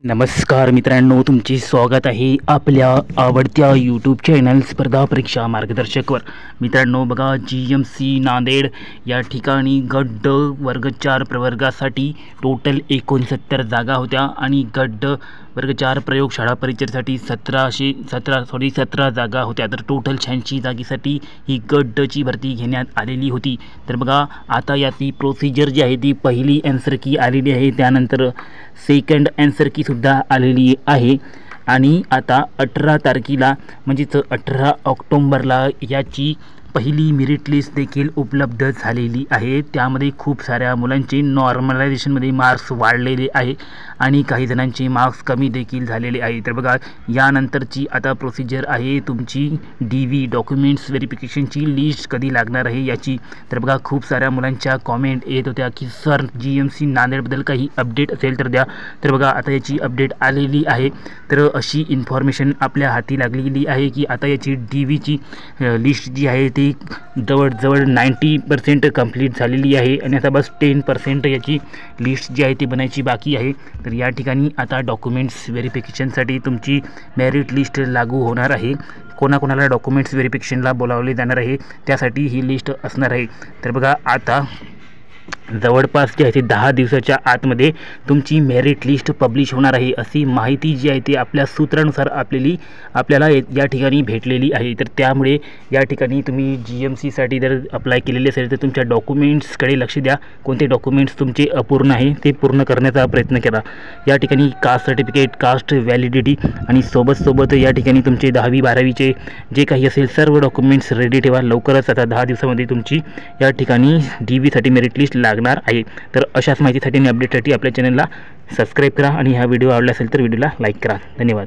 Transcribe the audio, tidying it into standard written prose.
नमस्कार मित्रांनो, तुमचे स्वागत आहे आपल्या आवडत्या यूट्यूब चॅनल स्पर्धा परीक्षा मार्गदर्शकवर। मित्रांनो बघा, GMC नांदेड या ठिकाणी गट ड वर्ग 4 प्रवर्गासाठी टोटल 69 जागा होत्या आणि गट ड वर्ग 4 प्रयोगशाळा परीक्षेसाठी 17 जागा होत्या। तर टोटल 86 जागेसाठी ही गट ड ची भरती घेण्यात आलेली होती। तर बघा, आता याची प्रोसिजर जी आहे ती पहिली आन्सर की आलेली आहे, त्यानंतर सेकंड आन्सर की सुद्धा आलेली आहे आणि आता 18 तारखेला म्हणजेच 18 ऑक्टोबरला याची पहिली मेरिट लिस्ट देखील उपलब्ध झालेली आहे। त्यामध्ये खूप साऱ्या मुलांचे नॉर्मलायझेशनमध्ये मार्क्स वाढलेले आहे आणि काही जणांचे मार्क्स कमी देखील झालेले आहे। तर बघा, यानंतरची आता प्रोसिजर आहे तुमची DV डॉक्युमेंट्स व्हेरिफिकेशनची लिस्ट कधी लागणार आहे याची। तर बघा, खूप साऱ्या मुलांच्या कॉमेंट येत होत्या की सर GMC नांदेडबद्दल काही अपडेट असेल तर द्या। तर बघा, आता याची अपडेट आलेली आहे। तर अशी इन्फॉर्मेशन आपल्या हाती लागलेली आहे की आता याची DVची लिस्ट जी आहे ती जवळजवळ 90% कंप्लीट झालेली आहे आणि आता बस 10% याची लिस्ट जी आहे ती बनायची बाकी आहे। तर या ठिकाणी आता डॉक्युमेंट्स व्हेरिफिकेशनसाठी तुमची मेरिट लिस्ट लागू होणार आहे। कोणाकोणाला डॉक्युमेंट्स व्हेरिफिकेशनला बोलावले जाणार आहे त्यासाठी ही लिस्ट असणार आहे। तर बघा, आता जवळपास जे आहे ते 10 दिवसाच्या आतमध्ये तुमची मेरिट लिस्ट पब्लिश होणार आहे, अशी माहिती जी आहे ती आपल्या सूत्रानुसार आपल्याला या ठिकाणी भेटलेली आहे। तर त्यामुळे या ठिकाणी तुम्ही GMCसाठी जर अप्लाय केलेले असेल तर तुमच्या डॉक्युमेंट्सकडे लक्ष द्या। कोणते डॉक्युमेंट्स तुमचे अपूर्ण आहे ते पूर्ण करण्याचा प्रयत्न करा। या ठिकाणी कास्ट सर्टिफिकेट, कास्ट व्हॅलिडिटी आणि सोबत या ठिकाणी तुमचे 10वी 12वीचे जे काही असेल सर्व डॉक्युमेंट्स रेडी ठेवा। लवकरच आता 10 दिवसामध्ये तुमची या ठिकाणी DVसाठी मेरिट लिस्ट लागणार आहे। तर अशाच माहितीसाठी आणि अपडेटसाठी आपल्या चॅनलला सबस्क्राईब करा आणि हा व्हिडिओ आवडला असेल तर व्हिडिओला लाईक करा। धन्यवाद।